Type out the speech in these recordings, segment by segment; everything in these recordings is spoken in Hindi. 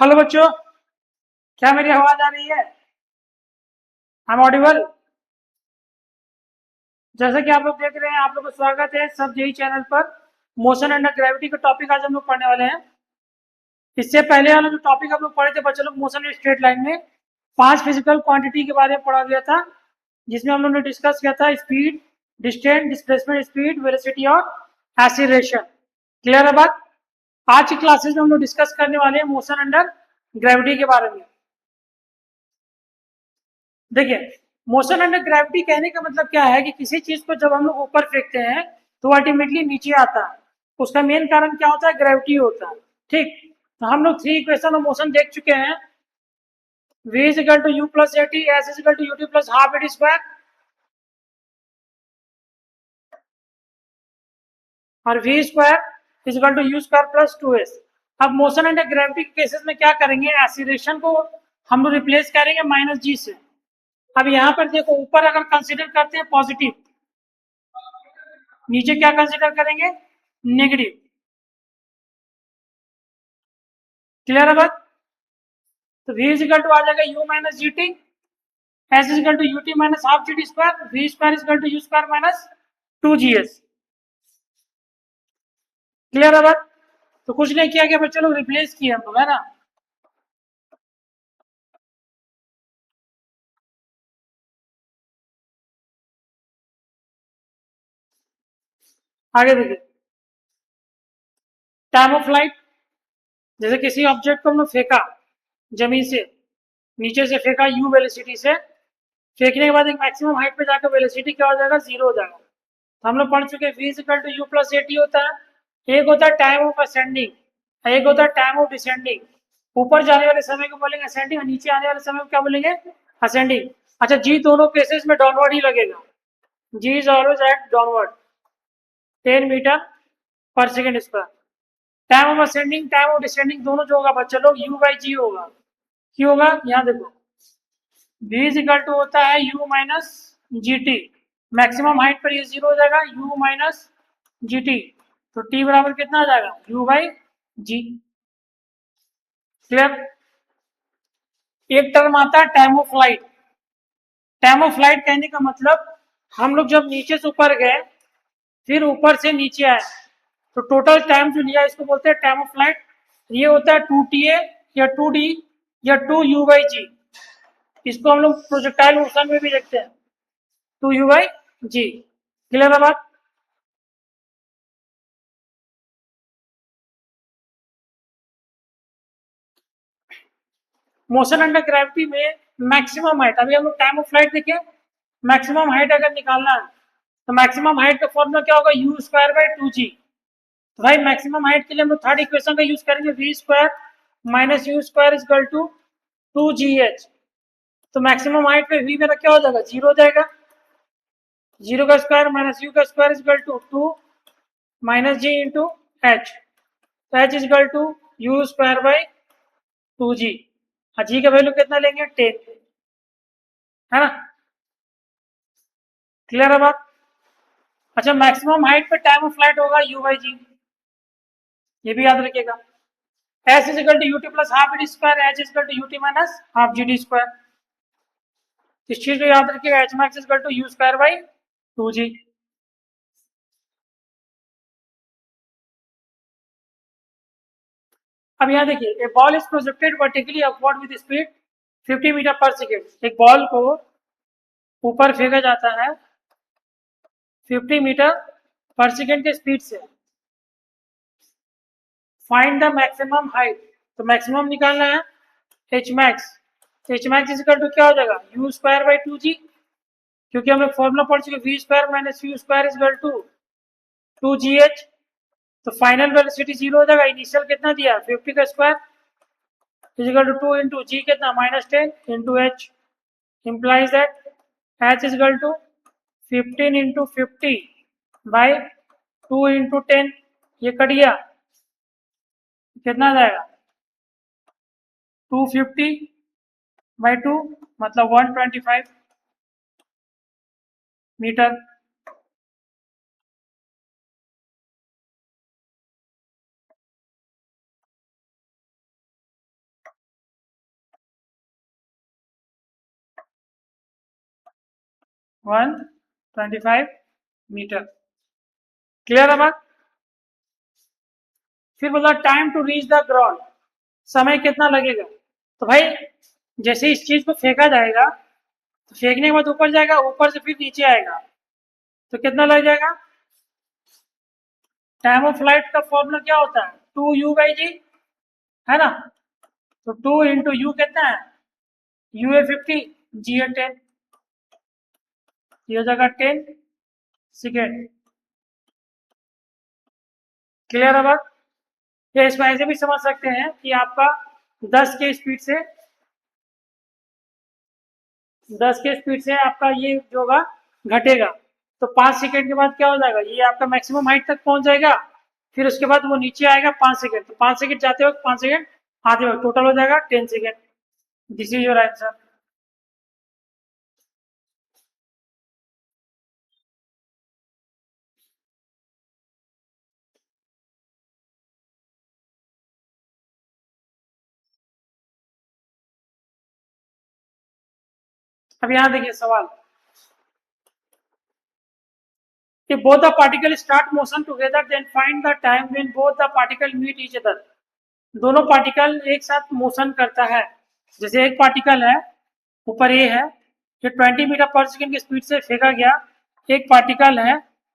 हेलो बच्चों, क्या मेरी आवाज आ रही है? I am audible? जैसा कि आप लोग देख रहे हैं, आप लोग का स्वागत है सब जेई चैनल पर। मोशन अंडर ग्रेविटी का टॉपिक आज हम लोग पढ़ने वाले हैं। इससे पहले वाला जो टॉपिक हम लोग पढ़े थे बच्चों लोग, मोशन स्ट्रेट लाइन में 5 फिजिकल क्वांटिटी के बारे में पढ़ा गया था, जिसमें हम लोग ने डिस्कस किया था speed, distance, displacement speed, velocity और एक्सीलरेशन। क्लियर है बात? आज की क्लासेस में हम लोग डिस्कस करने वाले हैं मोशन अंडर ग्रेविटी के बारे में। देखिए, मोशन अंडर ग्रेविटी कहने का मतलब क्या है कि किसी चीज को जब हम लोग ऊपर फेंकते हैं तो अल्टीमेटली नीचे आता है। उसका मेन कारण क्या होता है? ग्रेविटी होता है। ठीक, तो हम लोग 3 इक्वेशन ऑफ मोशन देख चुके हैं। v is equal to u plus a t, s is equal to u t plus half a t square, और v square is equal to u square plus 2s। अब मोशन अंडर ग्रेविटी के केसेस में क्या करेंगे? एक्सीलरेशन को हम लोग रिप्लेस करेंगे माइनस जी से। अब यहाँ पर देखो, ऊपर अगर कंसिडर करते हैं पॉजिटिव, नीचे क्या कंसिडर करेंगे? नेगेटिव। क्लियर है बात? तो v इज इक्वल टू आ जाएगा u minus g t, s is equal to u t minus half g t square, v square is equal to u square minus 2g's। Clear है बात? तो कुछ नहीं किया गया बच्चों लोग, रिप्लेस किए हम लोग, है ना। आगे देखिए, टाइम ऑफ फ्लाइट। जैसे किसी ऑब्जेक्ट को हमने फेंका जमीन से, नीचे से फेंका u वेलोसिटी से, फेंकने के बाद एक मैक्सिमम हाइट पे जाकर वेलोसिटी क्या हो जाएगा? 0 हो जाएगा। तो हम लोग पढ़ चुके हैं v is equal to u plus a t होता है। एक होता है टाइम ऑफ असेंडिंग, एक होता है टाइम ऑफ डिसेंडिंग। ऊपर जाने वाले समय को बोलेंगे असेंडिंग, और नीचे आने वाले समय को क्या बोलेंगे? असेंडिंग। अच्छा, जी दोनों केसेस में डाउनवर्ड ही लगेगा। G is always at downward, 10 metre per second square. Time of ascending, time of descending दोनों जो होगा बच्चा लोग, यू बाई जी होगा। क्यों होगा? यहाँ देखो, v इज इक्वल टू होता है u minus g t. Maximum height पर ये 0 हो जाएगा, u माइनस जी टी। तो t बराबर कितना आ जाएगा? u by g. क्लियर? एक टर्म आता है time of flight. Time of flight कहने का मतलब, हम लोग जब नीचे से ऊपर गए फिर ऊपर से नीचे आए, तो टोटल टाइम जो लिया इसको बोलते हैं टाइम ऑफ फ्लाइट। ये होता है 2ta या 2d या 2u बाई जी। इसको हम लोग प्रोजेक्टाइल मोशन में भी देखते हैं, 2u बाई जी। क्लियर है बात? मोशन अंडर ग्रेविटी में मैक्सिमम हाइट, अभी हम लोग टाइम ऑफ फ्लाइट देखें, मैक्सिमम हाइट अगर निकालना है तो मैक्सिमम हाइट का फॉर्मूला क्या होगा? U square by two g. तो भाई मैक्सिमम हाइट के लिए हम लोग थर्ड इक्वेशन का यूज करेंगे, v square minus u square is equal to 2gh। तो मैक्सिमम हाइट पे वी मेरा क्या हो जाएगा? 0 हो जाएगा। 0 का स्क्वायर माइनस यू का square is equal to 2 minus ji into H. तो H is equal to u square by 2g। जी का वैल्यू कितना लेंगे? 10, है ना। क्लियर है बात? अच्छा, मैक्सिमम हाइट पे टाइम ऑफ फ्लाइट होगा u बाई जी, ये भी याद रखिएगा। S is equal to u t plus half d square, h is equal to u t minus half g d square. इस चीज को याद रखिएगा, h max is equal to u square by 2g। अब यहाँ देखिए, a ball is projected vertically upward with speed 50 metre per second. एक बॉल को ऊपर फेंका जाता है 50 मीटर पर सेकेंड के स्पीड से। फाइंड द मैक्सिमम हाइट, तो मैक्सिमम निकालना है, h max. H max is equal to क्या हो जाएगा? यू स्क्वायर बाई 2g, क्योंकि हम लोग फॉर्मूला पढ़ चुके, v square minus u square is equal to 2gh। तो फाइनल वेलोसिटी 0 हो जाएगा। इनिशियल कितना दिया? 50 का square is equal to 2 into g कितना? -10 into h. implies that h is equal to 15 into 50 by 2 into 10। ये कट गया, कितना जाएगा? 250 by 2 मतलब 125 मीटर। 125 मीटर। क्लियर है बात? फिर बोला time to reach the ground, समय कितना लगेगा। तो भाई जैसे इस चीज को फेंका जाएगा तो फेंकने के बाद ऊपर जाएगा, ऊपर से फिर नीचे आएगा, तो कितना लग जाएगा। टाइम ऑफ फ्लाइट का फॉर्मूला क्या होता है, 2u/g, है ना। तो 2 इंटू यू कितना है, u है 50, g है 10, ये हो जाएगा 10 सेकेंड। क्लियर है बात? या इसको ऐसे भी समझ सकते हैं कि आपका 10 के स्पीड से 10 के स्पीड से आपका ये जो होगा घटेगा, तो 5 सेकेंड के बाद क्या हो जाएगा, ये आपका मैक्सिमम हाइट तक पहुंच जाएगा, फिर उसके बाद वो नीचे आएगा 5 सेकेंड, तो 5 सेकेंड जाते वक्त 5 सेकेंड आते वक्त टोटल हो जाएगा 10 second. This is your answer. अब यहाँ देखिए सवाल, if both the particles start motion together then find the time when both the particle meet each other। दोनों पार्टिकल एक साथ मोशन करता है, जैसे एक पार्टिकल है ऊपर ए है, जो 20 मीटर पर सेकंड की स्पीड से फेंका गया, एक पार्टिकल है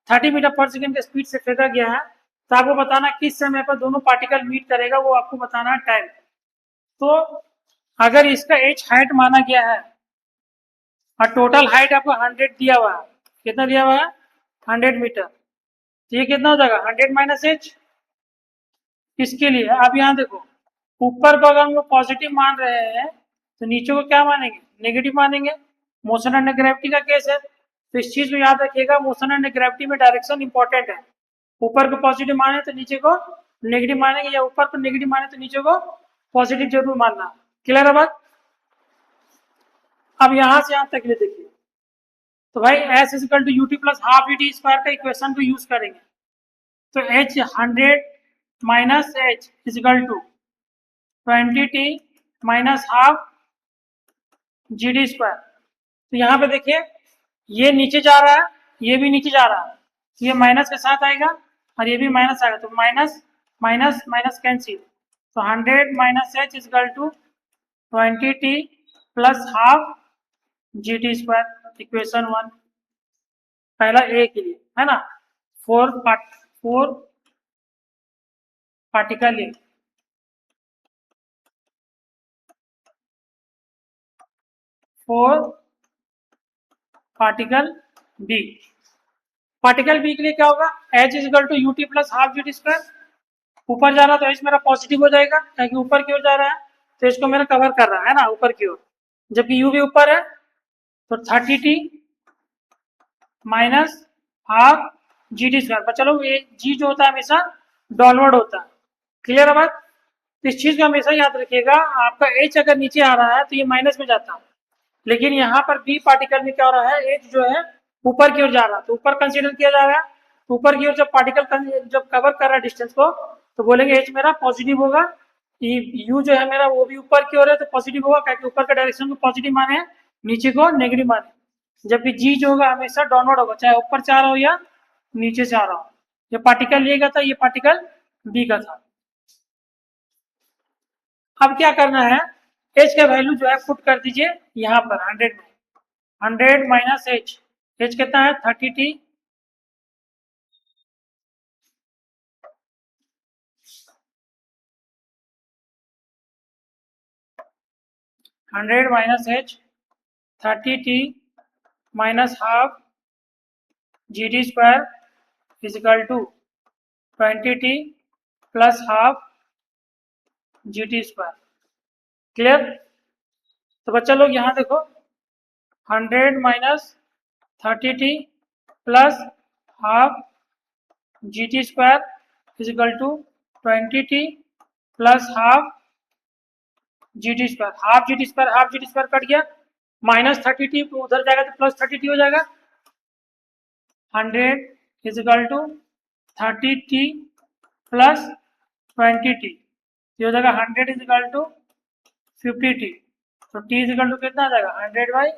30 मीटर पर सेकंड की स्पीड से फेंका गया है, तो आपको बताना किस समय पर दोनों पार्टिकल मीट करेगा, वो आपको बताना है टाइम। तो अगर इसका एच हाइट माना गया है और टोटल हाइट आपको 100 दिया हुआ है, कितना दिया हुआ है 100 मीटर, तो ये कितना हो जाएगा 100 माइनस एच। इसके लिए अब यहाँ देखो, ऊपर को अगर हम लोग पॉजिटिव मान रहे हैं तो नीचे को क्या मानेंगे, नेगेटिव मानेंगे। मोशन अंडर ग्रेविटी का केस है, तो इस चीज को याद रखिएगा, मोशन अंडर ग्रेविटी में डायरेक्शन इंपॉर्टेंट है। ऊपर को पॉजिटिव माने तो नीचे को नेगेटिव मानेंगे, या ऊपर को नेगेटिव माने तो नीचे को पॉजिटिव जरूर मानना। क्लियर है बात? अब यहाँ से यहाँ तक ले देखिए, तो भाई s is equal to u t plus half e t square का इक्वेशन को यूज करेंगे, तो h 100 minus h is equal to 20t minus half g d square. तो यहाँ पे देखिए ये नीचे जा रहा है, ये भी नीचे जा रहा है, तो ये माइनस के साथ आएगा और ये भी माइनस आएगा, तो माइनस माइनस माइनस कैंसिल, तो 100 minus h is equal to 20t plus half g t square, equation 1 पहला ए के लिए, है ना। For particle A, for particle B. Particle B के लिए क्या होगा, h is equal to u t plus half g t square. ऊपर जा रहा तो एच मेरा पॉजिटिव हो जाएगा, क्योंकि ऊपर की ओर जा रहा है, तो इसको मेरा कवर कर रहा है ना ऊपर की ओर, जबकि यू भी ऊपर है, तो 30t minus half g t square. पर चलो ये जी जो होता है हमेशा डाउनवर्ड होता है। क्लियर है बात? तो इस चीज को हमेशा याद रखिएगा, आपका एच अगर नीचे आ रहा है तो ये माइनस में जाता है, लेकिन यहाँ पर बी पार्टिकल में क्या हो रहा है, एच जो है ऊपर की ओर जा रहा है, तो ऊपर कंसीडर किया जा रहा है। ऊपर की ओर जब पार्टिकल जब कवर कर रहा है डिस्टेंस को, तो बोलेंगे एच मेरा पॉजिटिव होगा, यू जो है मेरा वो भी ऊपर की ओर है तो पॉजिटिव होगा, क्योंकि ऊपर का डायरेक्शन को पॉजिटिव माने हैं, नीचे को नेगेटिव माने। जबकि जी जो होगा हमेशा डाउनवर्ड होगा, चाहे ऊपर से आ रहा हो या नीचे से आ रहा हो। ये पार्टिकल लिएगा था, ये पार्टिकल बी का था। अब क्या करना है, एच का वैल्यू जो है पुट कर दीजिए यहाँ पर 100 में, 100 माइनस एच, एच कितना है 30t, 100 minus h 30t minus half g t square is equal to 20t plus half g t square. Clear? तो बच्चा लोग यहाँ देखो, 100 minus 30t plus half g t square is equal to 20t plus half g t square, half g t square half g t square कट गया, माइनस 30t उधर जाएगा तो प्लस 30t हो जाएगा, 100 is equal to 30t plus 20t, ये हो जाएगा 100 इजिकल टू 50t, तो t इजिकल टू कितना आ जाएगा 100 बाई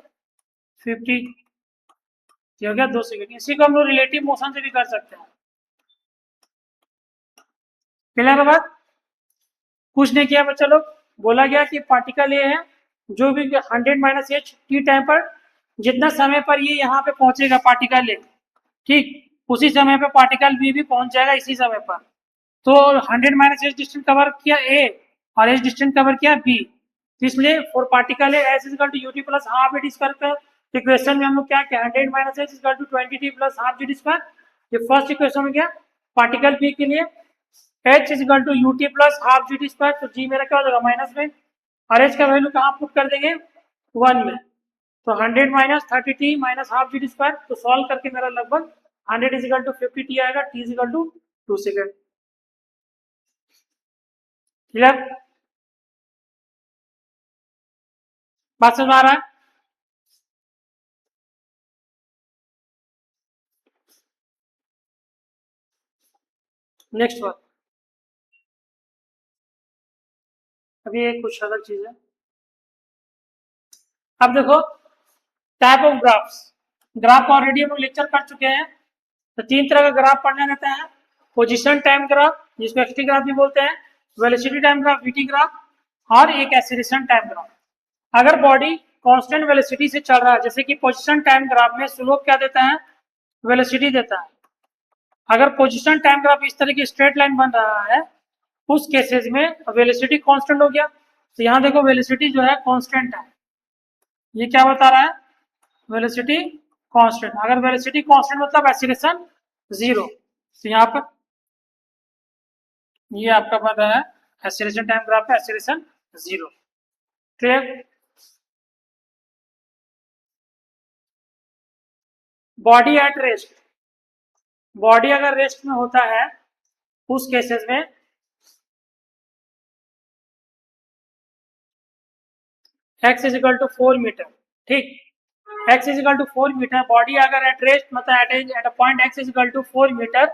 50। ये हो गया 2 सेकंड। इसी को हम लोग रिलेटिव मोशन से भी कर सकते हैं। क्लियर है बात? कुछ नहीं किया बच्चा लोग, बोला गया कि पार्टिकल ये है जो भी 100 माइनस एच टी टाइम पर जितना समय पर ये यहाँ पे पहुंचेगा पार्टिकल ए, ठीक, उसी समय पे पार्टिकल बी भी पहुंच जाएगा इसी समय पर। तो 100 माइनस एच डिस्टेंस कवर किया ए और एच डिस्टेंस कवर किया बी, तो इसलिए for particle A s is equal to u t plus half g d square. Equation में हम लोग क्या किया, 100 minus h is equal to 20 t plus half g d square. ये फर्स्ट इक्वेशन में गया। पार्टिकल बी के लिए h is equal to u t plus half g d square, तो जी मेरा क्या हो जाएगा माइनस में, और एच का वैल्यू कहाँ पुट कर देंगे 1 में, तो 100 minus 30 t minus half g d square. तो सॉल्व करके मेरा लगभग 100 इजिकल टू 50 टी आएगा, t is equal to 2 second. Clear? बात समझ में आ रहा है? नेक्स्ट वन, अभी एक कुछ अलग चीज है। अब देखो type of graphs, graph already हम लोग लेक्चर कर चुके हैं। तो 3 तरह का ग्राफ पढ़ना रहता है। पोजीशन टाइम ग्राफ जिसको एक्सटी ग्राफ भी बोलते हैं, velocity time graph VT graph, और एक एक्सीलरेशन टाइम ग्राफ। अगर बॉडी कांस्टेंट वेलोसिटी से चल रहा है, जैसे कि पोजीशन टाइम ग्राफ में स्लोप क्या देता है, वेलोसिटी देता है। अगर पोजीशन टाइम ग्राफ इस तरह की स्ट्रेट लाइन बन रहा है, उस केसेस में वेलोसिटी कांस्टेंट हो गया। तो यहाँ देखो वेलोसिटी जो है कांस्टेंट है, ये क्या बता रहा है, वेलोसिटी कांस्टेंट। अगर वेलोसिटी कांस्टेंट मतलब एक्सीलरेशन 0, तो यहाँ पर ये आपका बन रहा है एक्सीलरेशन टाइम ग्राफ है, acceleration 0। Clear? Body at rest, body अगर रेस्ट में होता है उस केसेस में x इजिकल टू 4 मीटर, ठीक, x is equal to 4 metre. Body अगर एट रेस्ट मतलब at a point x is equal to 4 metre,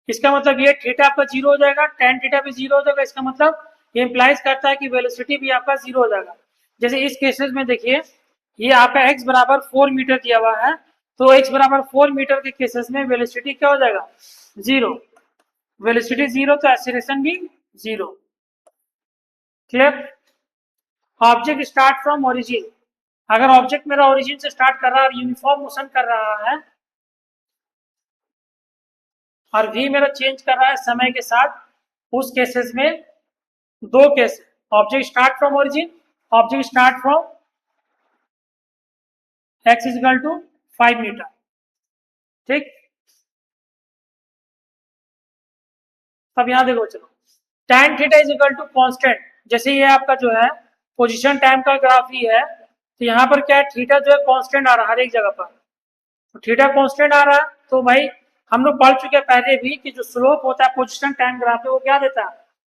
इसका मतलब ये थीटा आपका 0 हो जाएगा, tan थीटा भी 0 हो जाएगा। इसका मतलब ये इंप्लाइज करता है कि वेलोसिटी भी आपका 0 हो जाएगा। जैसे इस केसेस में देखिए, ये आपका x बराबर 4 मीटर दिया हुआ है, तो x बराबर 4 मीटर के केसेस में वेलोसिटी क्या हो जाएगा 0, वेलोसिटी 0 तो एक्सीलरेशन भी 0। Clear? Object start from origin, अगर ऑब्जेक्ट मेरा ओरिजिन से स्टार्ट कर रहा है और यूनिफॉर्म मोशन कर रहा है और v मेरा चेंज कर रहा है समय के साथ, उस केसेस में 2 case, object start from origin, object start from x is equal to 5 metre, ठीक। अब यहां देखो, चलो tan theta is equal to constant, जैसे ये आपका जो है पोजीशन टाइम का ग्राफ ही है, तो यहाँ पर क्या है, थीटा जो है कांस्टेंट आ रहा है हर एक जगह पर, तो थीटा कांस्टेंट आ रहा है। तो भाई हम लोग पढ़ चुके हैं पहले भी कि जो स्लोप होता है पोजीशन टाइम ग्राफ में वो क्या देता है,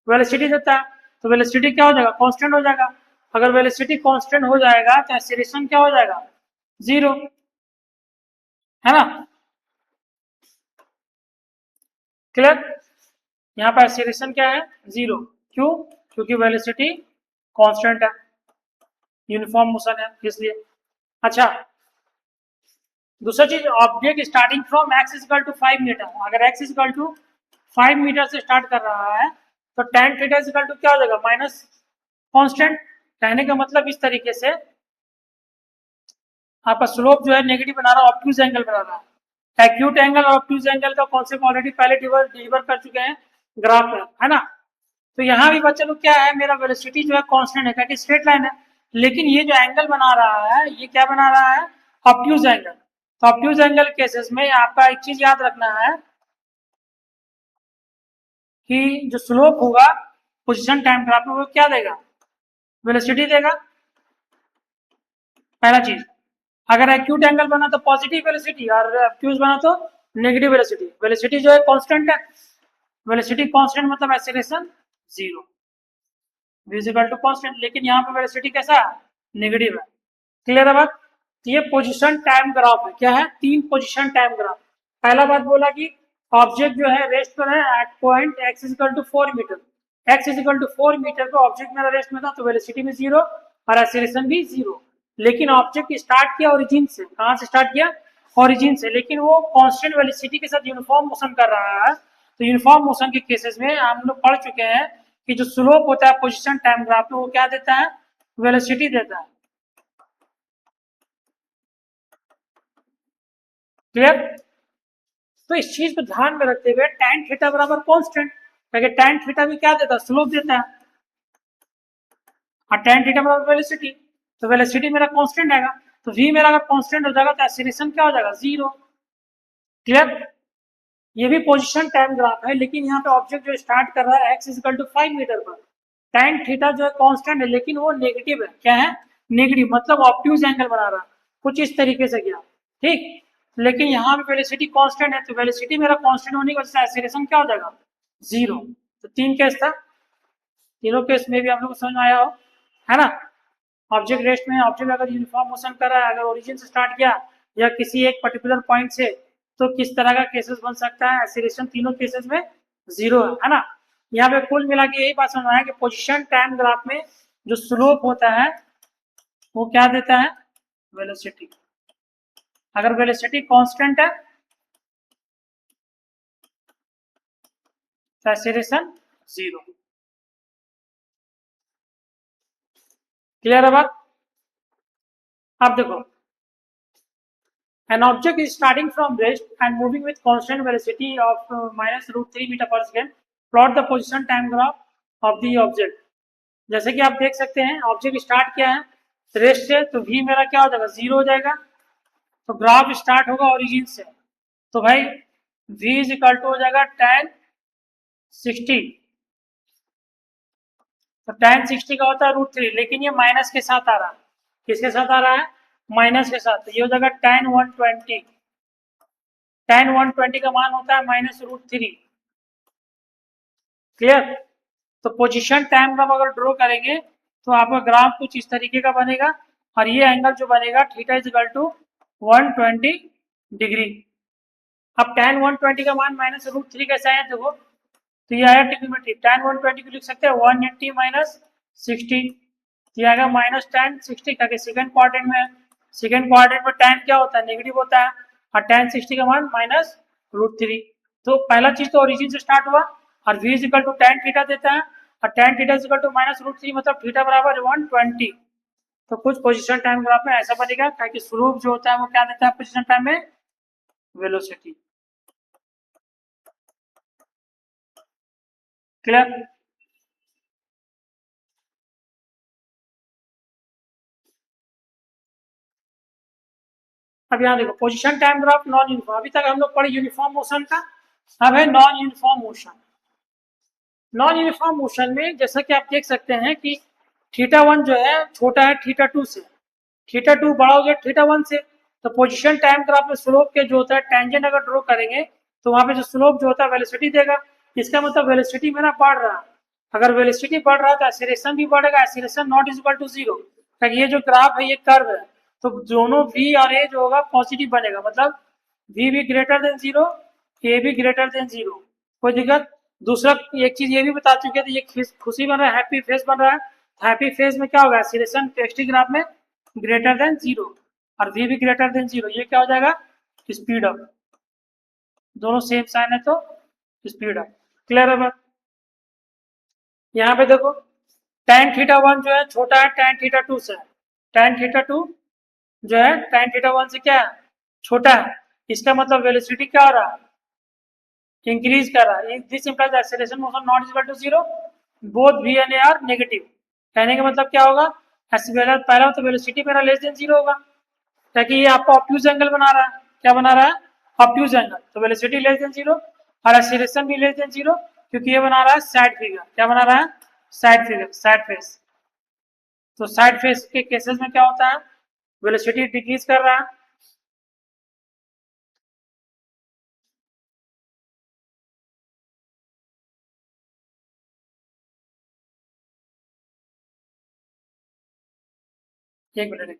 वेलोसिटी देता है। तो वेलोसिटी क्या हो जाएगा, कांस्टेंट हो जाएगा। अगर वेलोसिटी कांस्टेंट हो जाएगा तो एक्सीलरेशन क्या हो जाएगा, 0, है ना। क्लियर? यहाँ पर एक्सीलरेशन क्या है, 0, क्यों, क्योंकि वेलोसिटी कांस्टेंट है, यूनिफॉर्म मोशन है इसलिए। अच्छा, दूसरा चीज, object starting from x equal to 5 metre, अगर x इक्वल टू 5 मीटर से स्टार्ट कर रहा है तो tan थीटा इक्वल टू क्या हो जाएगा, माइनस कांस्टेंट। कहने का मतलब इस तरीके से आपका स्लोप जो है नेगेटिव बना रहा है, ऑब्ट्यूज एंगल बना रहा है। एक्यूट एंगल और ऑब्ट्यूज एंगल का कॉन्सेप्ट ऑलरेडी पहले डिलीवर कर चुके हैं ग्राफ में, है ना। तो यहाँ भी बच्चे लोग क्या है, मेरा वेलोसिटी जो है कांस्टेंट है क्योंकि स्ट्रेट लाइन है, लेकिन ये जो एंगल बना रहा है ये क्या बना रहा है, ऑब्ट्यूज एंगल। तो ऑब्ट्यूज एंगल केसेस में आपका एक चीज याद रखना है कि जो स्लोप होगा पोजीशन टाइम ग्राफ में वो क्या देगा, वेलोसिटी देगा, पहला चीज। अगर एक्यूट एंगल बना तो पॉजिटिव वेलोसिटी और ऑब्ट्यूज बना तो नेगेटिव वेलोसिटी। वेलोसिटी जो है कांस्टेंट है, वेलोसिटी कांस्टेंट मतलब एक्सीलरेशन 0, विजिबल टू कांस्टेंट, लेकिन यहाँ पे वेलोसिटी कैसा है, नेगेटिव है। क्लियर है बात? तो ये पोजीशन टाइम ग्राफ है, क्या है, 3 पोजीशन टाइम ग्राफ। पहला बात बोला कि ऑब्जेक्ट जो है रेस्ट पर है at point x equal to 4 metre, x equal to 4 metre पे ऑब्जेक्ट मेरा रेस्ट में था, तो वेलोसिटी भी 0 और एक्सीलरेशन भी 0। लेकिन ऑब्जेक्ट स्टार्ट किया ओरिजिन से, कहाँ से स्टार्ट किया, ओरिजिन से, लेकिन वो कांस्टेंट वेलोसिटी के साथ यूनिफॉर्म मोशन कर रहा है। तो यूनिफॉर्म मोशन के केसेस में हम लोग पढ़ चुके हैं कि जो स्लोप होता है पोजीशन टाइम ग्राफ में, वो क्या देता है, वेलोसिटी देता है। क्लियर? तो इस चीज को ध्यान में रखते हुए tan थीटा बराबर कांस्टेंट, क्योंकि tan थीटा भी क्या देता है, स्लोप देता है, और tan थीटा बराबर वेलोसिटी, तो वेलोसिटी मेरा कांस्टेंट आएगा, तो v मेरा अगर कांस्टेंट हो जाएगा तो एक्सीलरेशन क्या हो जाएगा, जीरो। क्लियर? ये भी पोजीशन टाइम ग्राफ है, लेकिन यहाँ पे ऑब्जेक्ट जो स्टार्ट कर रहा है x इक्वल टू 5 मीटर पर, tan थीटा जो है कांस्टेंट है, लेकिन वो नेगेटिव है। क्या है, नेगेटिव, मतलब ऑब्ट्यूज एंगल बना रहा है, कुछ इस तरीके से गया, ठीक। लेकिन यहाँ पे वेलोसिटी कांस्टेंट है, तो वेलोसिटी मेरा कांस्टेंट होने की वजह से एक्सीलरेशन क्या हो जाएगा, जीरो। तो तीन केस था, तीनों केस में भी आप लोग को समझ में आया हो, है ना। ऑब्जेक्ट रेस्ट में ऑब्जेक्ट अगर यूनिफॉर्म मोशन कर रहा है, अगर ओरिजिन से स्टार्ट किया या किसी एक पर्टिकुलर पॉइंट से, तो किस तरह का केसेस बन सकता है, एक्सीलरेशन तीनों केसेस में जीरो है ना। यहाँ पे कुल मिला के यही बात समझ आया कि पोजीशन टाइम ग्राफ में जो स्लोप होता है वो क्या देता है, वेलोसिटी। अगर वेलोसिटी कांस्टेंट है तो एक्सीलरेशन जीरो। क्लियर है बात? अब देखो, an object is starting from rest and moving with constant velocity of minus root 3 meter per second. Plot the position time graph of the object. जैसे कि आप देख सकते हैं ऑब्जेक्ट स्टार्ट किया है रेस्ट से, तो v मेरा क्या हो जाएगा, जीरो हो जाएगा। तो ग्राफ स्टार्ट होगा ओरिजिन से, तो भाई v इज इक्वल टू हो जाएगा tan 60। तो tan 60 का होता है रूट 3, लेकिन ये माइनस के साथ आ रहा है। किसके साथ आ रहा है, माइनस के साथ। तो ये हो जाएगा tan 120। tan 120 का मान होता है माइनस रूट 3। क्लियर? तो पोजीशन टाइम ग्राफ अगर ड्रॉ करेंगे तो आपका ग्राफ कुछ इस तरीके का बनेगा, और ये एंगल जो बनेगा theta is equal to 120 degree. अब tan 120 का मान माइनस रूट 3 कैसे आया देखो, तो ये आया ट्रिग्नोमेट्री, tan 120 को लिख सकते हैं 180 माइनस 60, ये आएगा माइनस tan 60 का, सेकंड क्वाड्रेंट में, सेकंड क्वाड्रेंट में tan क्या होता है, नेगेटिव होता है, और tan 60 का मान माइनस रूट 3। तो पहला चीज तो ओरिजिन से स्टार्ट हुआ, और v equal to tan theta देता है, और tan theta equal to minus root 3, मतलब थीटा बराबर 120। तो कुछ पोजीशन टाइम ग्राफ में ऐसा बनेगा, ताकि स्लोप जो होता है वो क्या देता है पोजीशन टाइम में, वेलोसिटी। क्लियर? अब यहाँ देखो position time graph non uniform, अभी तक हम लोग पढ़े यूनिफॉर्म मोशन का, अब है non uniform motion. Non uniform motion में जैसा कि आप देख सकते हैं कि थीटा वन जो है छोटा है थीटा टू से, थीटा टू बड़ा हो गया थीटा वन से। तो पोजीशन टाइम ग्राफ में स्लोप के जो होता है टेंजेंट अगर ड्रॉ करेंगे तो वहां पे जो स्लोप जो होता है वेलोसिटी देगा। इसका मतलब वेलोसिटी मेरा बढ़ रहा है, अगर वेलोसिटी बढ़ रहा है तो एक्सीलरेशन भी बढ़ेगा, acceleration not is equal to zero, क्योंकि ये जो ग्राफ है ये कर्व है, तो दोनों v और a जो होगा पॉजिटिव बनेगा, मतलब v भी ग्रेटर देन जीरो, a भी ग्रेटर देन जीरो, कोई दिक्कत। दूसरा एक चीज ये भी बता चुके थे, ये खुशी बन रहा है, हैप्पी फेस बन रहा है, हैप्पी फेस में क्या होगा, एक्सीलरेशन टेक्सटी ग्राफ में ग्रेटर देन जीरो, और v भी ग्रेटर देन जीरो, ये क्या हो जाएगा, स्पीड अप। दोनों सेम साइन है तो स्पीड अप। क्लियर है बात? यहाँ पे देखो tan थीटा वन जो है छोटा है tan थीटा टू से, tan थीटा टू जो है tan थीटा वन से क्या है, छोटा है। इसका मतलब वेलोसिटी क्या हो रहा है, इंक्रीज कर रहा है। This implies acceleration motion not equal to zero, both v and a are negative. कहने का मतलब क्या होगा, पहला तो वेलोसिटी मेरा लेस देन जीरो होगा, ताकि ये आपको ऑब्ट्यूज एंगल बना रहा है। क्या बना रहा है, ऑब्ट्यूज एंगल, तो वेलोसिटी लेस देन जीरो, और एक्सीलरेशन भी लेस देन जीरो, क्योंकि ये बना रहा है साइड फिगर। क्या बना रहा है, साइड फिगर, साइड फेस। तो साइड फेस के केसेस में क्या होता है, वेलोसिटी डिक्रीज कर रहा है। एक मिनट, एक minute,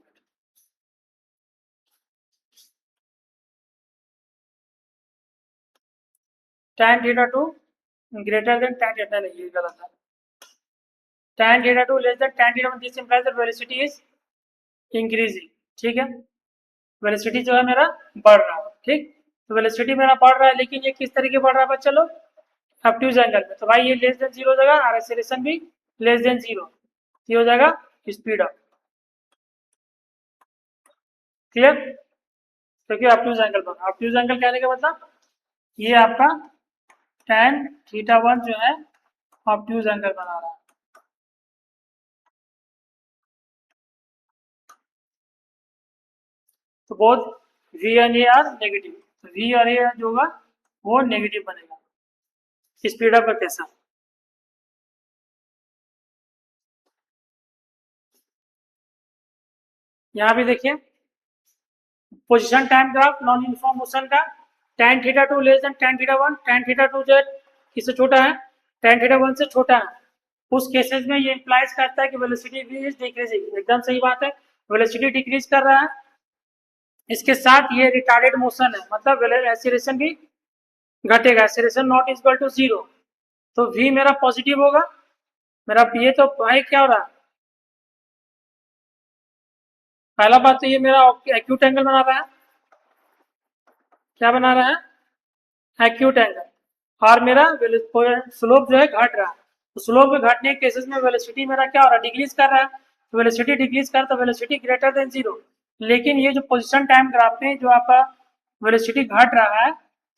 tan theta two greater than tan theta, नहीं ये गलत है, tan theta two less than tan theta, this implies that velocity is increasing. ठीक है, वेलोसिटी जो है मेरा बढ़ रहा है, ठीक। तो वेलोसिटी मेरा बढ़ रहा है, लेकिन ये किस तरीके बढ़ रहा है बच्चा लोग, ऑब्ट्यूज एंगल में। तो भाई ये लेस देन जीरो हो जाएगा और एक्सेलरेशन भी लेस देन जीरो, ये हो जाएगा स्पीड अप। क्लियर, क्योंकि ऑब्ट्यूज एंगल बना। ऑब्ट्यूज एंगल कहने का मतलब ये आपका tan θ1 जो है ऑब्ट्यूज एंगल बना रहा है। तो both v and A R negative, तो v और ए जो होगा वो नेगेटिव बनेगा। स्पीड अप का कैसा, यहाँ भी देखिए position time graph non uniform motion का, tan θ2 less than tan θ1, tan θ2 जो किससे छोटा है, tan θ1 से छोटा है, उस केसेस में ये इंप्लाइज करता है कि वेलोसिटी भी इज डिक्रीजिंग। एकदम सही बात है, वेलोसिटी डिक्रीज कर रहा है, इसके साथ ये रिटार्डेड मोशन है, मतलब एक्सीलरेशन भी घटेगा, acceleration not equal to zero. तो v मेरा पॉजिटिव होगा, मेरा ये तो भाई क्या हो रहा है, पहला बात तो ये मेरा एक्यूट एंगल बना रहा है, क्या बना रहा है, एक्यूट एंगल। और मेरा स्लोप जो है घट रहा है, तो स्लोप के घटने के केसेस में वेलोसिटी मेरा क्या हो रहा है, डिक्रीज कर रहा है। तो वेलोसिटी डिक्रीज कर, तो वेलोसिटी ग्रेटर देन जीरो। लेकिन ये जो पोजिशन टाइम ग्राफ में जो आपका वेलोसिटी घट रहा है,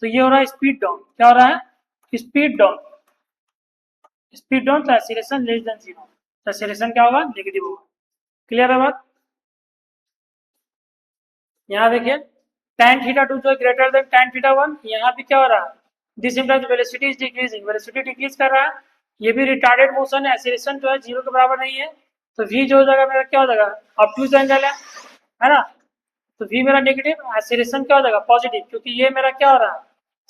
तो ये हो रहा है स्पीड डाउन। क्या हो रहा है, स्पीड डाउन। स्पीड डाउन तो एक्सीलरेशन लेस देन जीरो, तो एक्सीलरेशन क्या होगा, नेगेटिव होगा। क्लियर है बात। यहाँ देखिए tan θ2 जो ग्रेटर देन tan θ1, यहाँ भी क्या हो रहा है, this implies velocity is decreasing, velocity decrease कर रहा है। ये भी रिटार्डेड मोशन है, एक्सीलरेशन जो है जीरो के बराबर नहीं है। तो v जो हो जाएगा मेरा क्या हो जाएगा, ऑब्ट्यूज एंगल है ना। तो v मेरा नेगेटिव, एक्सीलरेशन क्या हो जाएगा पॉजिटिव, क्योंकि ये मेरा क्या हो रहा है,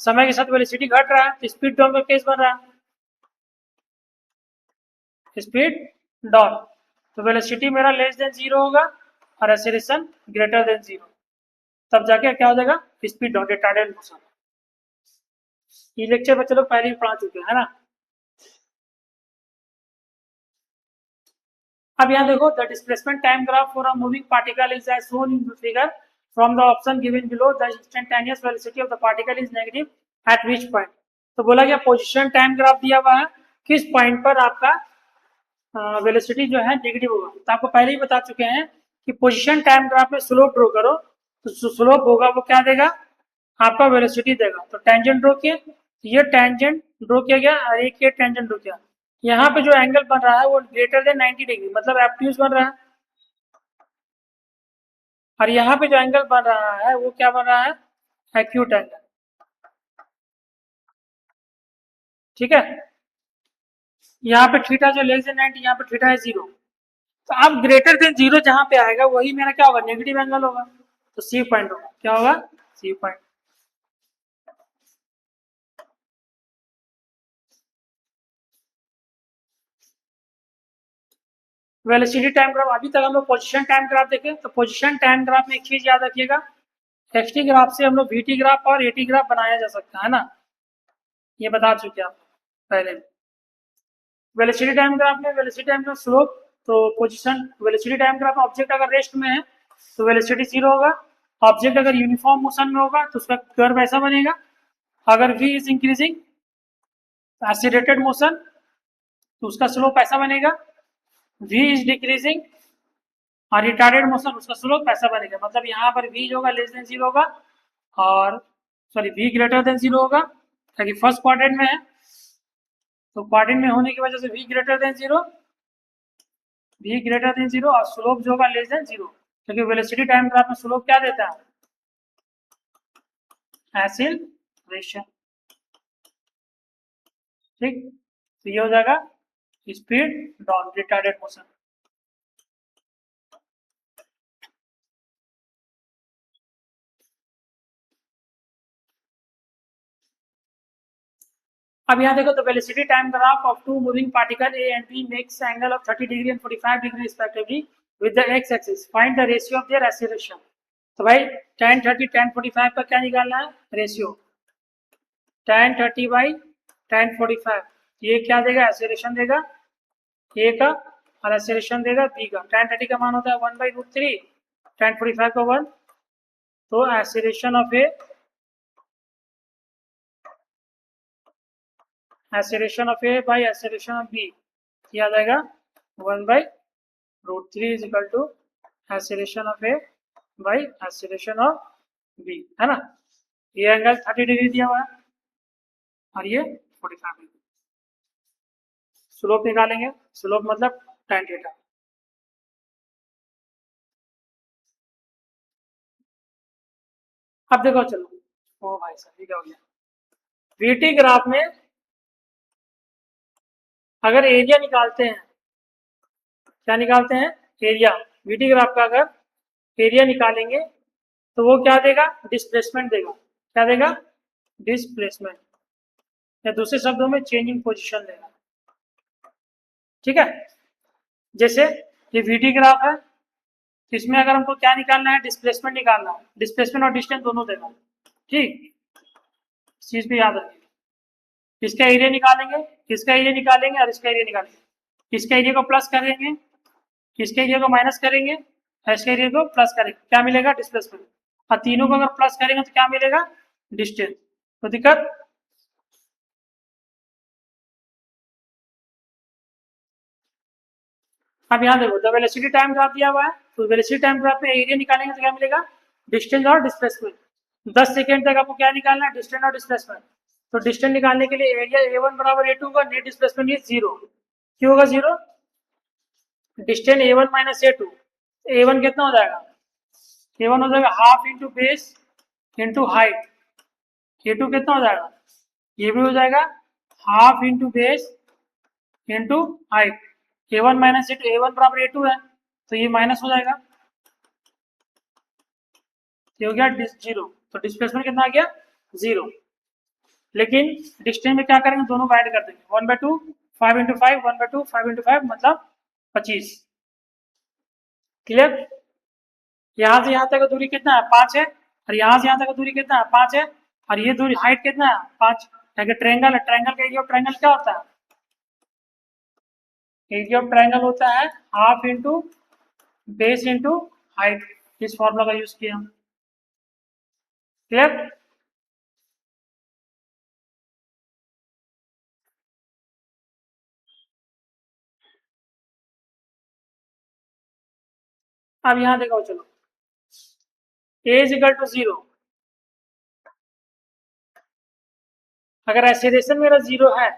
समय के साथ वेलोसिटी घट रहा है, तो स्पीड डाउन का केस बन रहा है, स्पीड डाउन। तो वेलोसिटी मेरा लेस देन जीरो होगा और एक्सीलरेशन ग्रेटर देन जीरो, तब जाके क्या हो जाएगा, स्पीड डाउन, रिटार्डेड मोशन। ये लेक्चर बच्चे लोग पहले ही पढ़ा चुके हैं, है ना। अब यहाँ देखो, the displacement time graph for a moving particle is as shown in figure from the option given below, the instantaneous velocity of the particle is negative at which point. तो बोला गया पोजीशन टाइम ग्राफ दिया हुआ है, किस पॉइंट पर आपका वेलोसिटी जो है नेगेटिव होगा। तो आपको पहले ही बता चुके हैं कि पोजीशन टाइम ग्राफ में स्लोप ड्रॉ करो, तो जो स्लोप होगा वो क्या देगा, आपका वेलोसिटी देगा। तो टेंजेंट ड्रॉ किए, ये टेंजेंट ड्रॉ किया गया और एक ये टेंजेंट ड्रॉ किया। यहाँ पे जो एंगल बन रहा है वो ग्रेटर देन 90 डिग्री, मतलब एब्ट्यूज बन रहा है। और यहाँ पे जो एंगल बन रहा है वो क्या बन रहा है, एक्यूट एंगल। ठीक है, यहाँ पे थीटा जो लेस देन 90, यहाँ पे थीटा है जीरो। तो अब ग्रेटर देन जीरो जहाँ पे आएगा वही मेरा क्या होगा, नेगेटिव एंगल होगा। तो सी पॉइंट होगा, क्या होगा, C point. Velocity time graph, अभी तक हम लोग पोजीशन टाइम ग्राफ देखे। तो पोजीशन टाइम ग्राफ में एक चीज याद रखिएगा, एक्सटी ग्राफ से हम लोग वीटी ग्राफ और एटी ग्राफ बनाया जा सकता है ना, ये बता चुके आप पहले। वेलोसिटी टाइम ग्राफ में वेलोसिटी टाइम का स्लोप, तो पोजीशन वेलोसिटी टाइम ग्राफ में ऑब्जेक्ट अगर रेस्ट में है तो वेलोसिटी जीरो होगा, ऑब्जेक्ट अगर यूनिफॉर्म मोशन में होगा तो उसका कर्व ऐसा बनेगा। अगर v is increasing accelerated motion तो उसका स्लोप ऐसा बनेगा, v इज डिक्रीजिंग और रिटार्डेड मोशन उसका स्लोप ऐसा बनेगा। मतलब यहाँ पर v जो होगा लेस देन जीरो होगा, और sorry v greater than zero होगा, ताकि फर्स्ट क्वाड्रेंट में है, तो क्वाड्रेंट में होने की वजह से v greater than zero, v greater than zero, और स्लोप जो होगा लेस देन जीरो, क्योंकि वेलोसिटी टाइम ग्राफ में स्लोप क्या देता है, एक्सीलरेशन। ठीक, तो ये हो जाएगा स्पीड डाउन, रिटार्डेड मोशन। अब यहाँ देखो, तो velocity time graph of two moving particle A and B makes angle of 30 degree and 45 degree respectively with the x axis, find the ratio of their acceleration. तो भाई tan 30 tan 45 का क्या निकालना है, रेशियो। tan 30 बाई tan 45, ये क्या देगा, एक्सीलरेशन देगा ए का, और एक्सीलरेशन देगा बी का। tan 30 का मान होता है 1/√3, tan 45 का 1, तो acceleration of A by acceleration of B क्या आ जाएगा 1/√3 is equal to acceleration of A by acceleration of B, है ना। ये एंगल 30 डिग्री दिया हुआ है और ये 45 डिग्री। स्लोप निकालेंगे, स्लोप मतलब tan थीटा। अब देखो चलो, ओ भाई साहब ये क्या हो गया, वीटी ग्राफ में अगर एरिया निकालते हैं, क्या निकालते हैं, एरिया, वीटी ग्राफ का अगर एरिया निकालेंगे तो वो क्या देगा, डिस्प्लेसमेंट देगा। क्या देगा, डिस्प्लेसमेंट, या दूसरे शब्दों में चेंज इन पोजिशन देगा। ठीक है, जैसे ये वीटी ग्राफ है, तो इसमें अगर हमको क्या निकालना है, डिस्प्लेसमेंट निकालना है, डिस्प्लेसमेंट और डिस्टेंस दोनों देगा। ठीक, इस चीज पे याद रखिए। इसका एरिया निकालेंगे, इसका एरिया निकालेंगे और इसका एरिया निकालेंगे। इसका एरिया को प्लस करेंगे, इसके एरिया को माइनस करेंगे, इसके एरिया को प्लस करेंगे, क्या मिलेगा, डिस्प्लेसमेंट। और तीनों को अगर प्लस करेंगे तो क्या मिलेगा, डिस्टेंस। तो दिक्कत, अब यहाँ देखो, द वेलोसिटी टाइम ग्राफ दिया हुआ है, तो वेलोसिटी टाइम ग्राफ में एरिया निकालेंगे तो क्या मिलेगा, डिस्टेंस और डिस्प्लेसमेंट। 10 सेकेंड तक आपको क्या निकालना है, डिस्टेंस और डिस्प्लेसमेंट। तो डिस्टेंस निकालने के लिए एरिया A1 बराबर A2 होगा, नेट डिस्प्लेसमेंट इज 0। क्यों होगा 0, distance A1 minus A2, A1 कितना हो जाएगा, A1 हो जाएगा half into base into height. A2 कितना हो जाएगा, ये भी हो जाएगा half into base into height. A1 minus A2, A1 बराबर A2 है, तो ये माइनस हो जाएगा, ये हो गया 0। तो डिस्प्लेसमेंट कितना आ गया, 0। लेकिन डिस्टेंस में क्या करेंगे, दोनों को ऐड कर देंगे, 1/2 5 इंटू 5, 1/2 5 इंटू 5 मतलब 25। क्लियर, यहाँ से यहाँ तक का दूरी कितना है, 5 है, और यहाँ से यहाँ तक का दूरी कितना है, 5 है, और ये दूरी हाइट कितना है, 5। अगर ट्रायंगल है, ट्रायंगल का एरिया ऑफ ट्रायंगल क्या होता है, एरिया ऑफ ट्रायंगल होता है half into base into height. इस फॉर्मूला का यूज किया। क्लियर, अब यहाँ देखो चलो, ए इज इक्वल टू 0, अगर एक्सेलरेशन मेरा 0 है,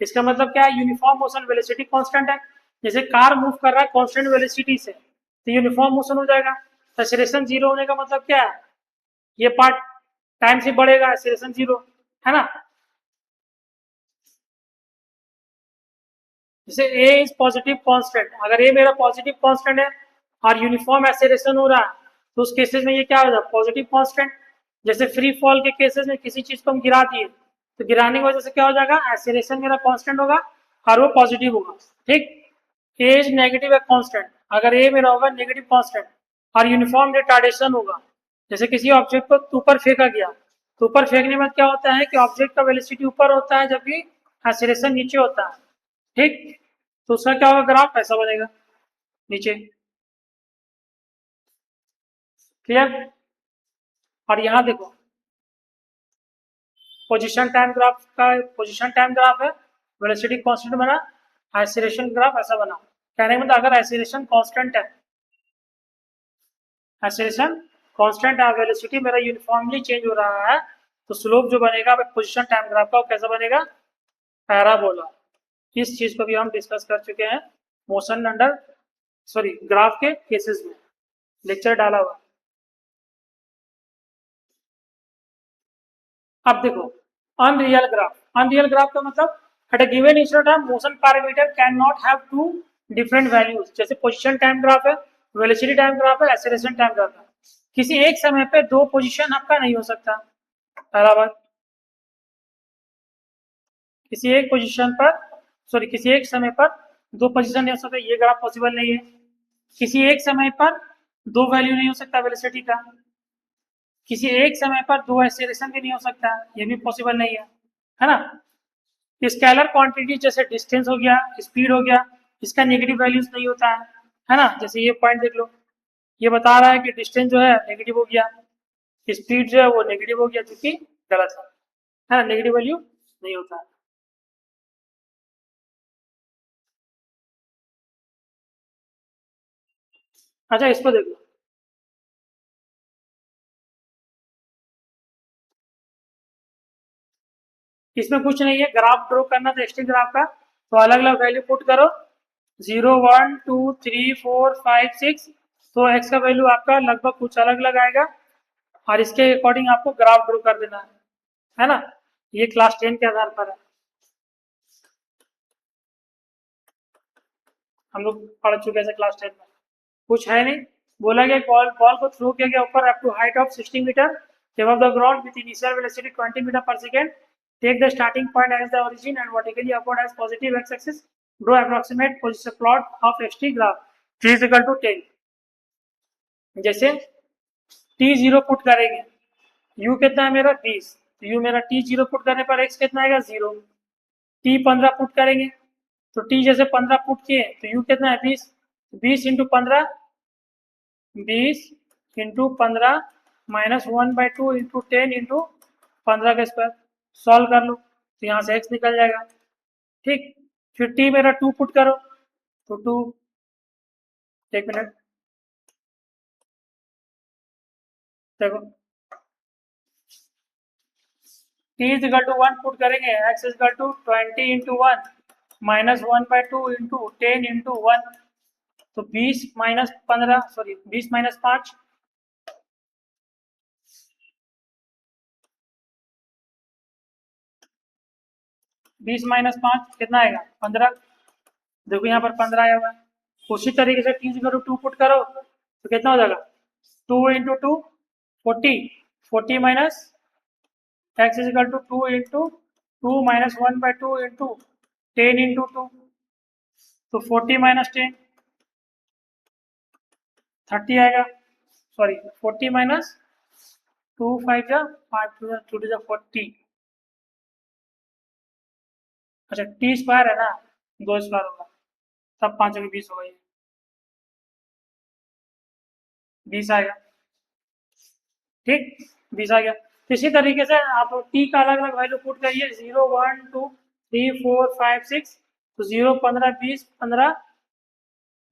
इसका मतलब क्या है, यूनिफॉर्म मोशन, वेलोसिटी कांस्टेंट है। जैसे कार मूव कर रहा है कांस्टेंट वेलोसिटी से, तो यूनिफॉर्म मोशन हो जाएगा। एक्सेलरेशन 0 होने का मतलब क्या है, ये पार्ट टाइम से बढ़ेगा, एक्सेलरेशन 0 है ना। जैसे ए इज पॉजिटिव कांस्टेंट, अगर ए मेरा पॉजिटिव कांस्टेंट है और यूनिफॉर्म एक्सेलरेशन हो रहा है, तो उस केसेस में ये क्या हो जाएगा, पॉजिटिव कांस्टेंट। जैसे फ्री फॉल के केसेस में किसी चीज को हम गिरा दिए, तो गिराने की वजह से क्या हो जाएगा, एक्सेलरेशन मेरा कांस्टेंट होगा और वो पॉजिटिव होगा। ठीक, ए इज नेगेटिव है कांस्टेंट, अगर ए मेरा होगा नेगेटिव कांस्टेंट और यूनिफॉर्म रिटार्डेशन होगा। जैसे किसी ऑब्जेक्ट को ऊपर फेंका गया, तो ऊपर फेंकने में क्या होता है कि ऑब्जेक्ट का वेलोसिटी ऊपर होता है जबकि एक्सेलरेशन नीचे होता है। ठीक, तो उसका क्या होगा, ग्राफ ऐसा बनेगा नीचे। क्लियर, और यहाँ देखो पोजीशन टाइम ग्राफ का, पोजीशन टाइम ग्राफ है, वेलोसिटी कांस्टेंट बना, एक्सेलरेशन ग्राफ ऐसा बना। कहने का मतलब अगर एक्सेलरेशन कांस्टेंट है, एक्सेलरेशन कांस्टेंट है, वेलोसिटी मेरा यूनिफॉर्मली चेंज हो रहा है, तो स्लोप जो बनेगा पोजीशन टाइम ग्राफ का, वो कैसा बनेगा, पैराबोला। इस चीज को भी हम डिस्कस कर चुके हैं मोशन अंडर, सॉरी ग्राफ के केसेस में, लेक्चर डाला हुआ। अब देखो अनरियल ग्राफ, अनरियल ग्राफ का मतलब at a given instant of motion parameter can not have two different values. जैसे पोजीशन टाइम ग्राफ है, वेलोसिटी टाइम ग्राफ है, एक्सेलरेशन टाइम ग्राफ है, किसी एक समय पे दो पोजीशन आपका नहीं हो सकता। पहला बात, किसी एक पोजीशन पर, सॉरी किसी एक समय पर दो पोजीशन नहीं हो सकता, ये ग्राफ पॉसिबल नहीं है। किसी एक समय पर दो वैल्यू नहीं हो सकता वेलोसिटी का, किसी एक समय पर दो एक्सेलरेशन भी नहीं हो सकता, ये भी पॉसिबल नहीं है ना। स्केलर क्वांटिटी जैसे डिस्टेंस हो गया, स्पीड हो गया, इसका नेगेटिव वैल्यूज नहीं होता है ना। जैसे ये पॉइंट देख लो, ये बता रहा है कि डिस्टेंस जो है नेगेटिव हो गया, स्पीड जो है वो नेगेटिव हो गया, क्योंकि गलत है ना, नेगेटिव वैल्यू नहीं होता है। अच्छा इसको देखो, इसमें कुछ नहीं है, ग्राफ ड्रॉ करना था एक्सटी ग्राफ का, तो अलग अलग वैल्यू पुट करो, 0 1 2 3 4 5 6, तो एक्स का वैल्यू आपका लगभग कुछ अलग अलग आएगा, और इसके अकॉर्डिंग आपको ग्राफ ड्रॉ कर देना है ना। ये क्लास 10 के आधार पर है, हम लोग पढ़ चुके हैं क्लास 10 में, कुछ है नहीं। बोला गया बॉल बॉल को थ्रो किया गया ऊपर up to height of 60 metre above the ground with initial velocity 20 meter per second. Take the starting point as the origin and vertically upward as positive x-axis. Draw approximate position plot of xt graph. T is equal to 10. जैसे t 0 पुट करेंगे, u कितना है मेरा 20, तो u मेरा t 0 पुट करने पर x कितना आएगा 0। t 15 पुट करेंगे, तो t जैसे 15 पुट किए तो u कितना है 20, 20 इंटू 15, 20 इंटू 15 -1/2 इंटू 10 इंटू 15 का स्क्वायर, सॉल्व कर लो तो यहाँ से x निकल जाएगा। ठीक, फिर t मेरा 2 पुट करो, तो 2, एक मिनट देखो, t is equal to 1 put करेंगे, x is equal to 20 into 1 -1/2 into 10 into 1, तो 20 -15, सॉरी 20 -5, 20 -5 कितना आएगा 15, देखो यहाँ पर 15 आया हुआ है। उसी तरीके से t इक्वल टू 2 पुट करो तो कितना हो जाएगा 2 into 2 40, 40 minus x is equal to 2 into 2 -1/2 into 10 into 2, तो 40 -10 30 आएगा, सॉरी 40 माइनस 2 5 जा 5 2 जा 40, अच्छा टी स्क्वायर है ना, 2 स्क्वायर होगा, तब 5 में 20 होगा, ये 20 आएगा। ठीक, 20 आ गया। तो इसी तरीके से आप टी का अलग अलग वैल्यू पुट करिए, 0 1 2 3 4 5 6, तो 0 15 20 15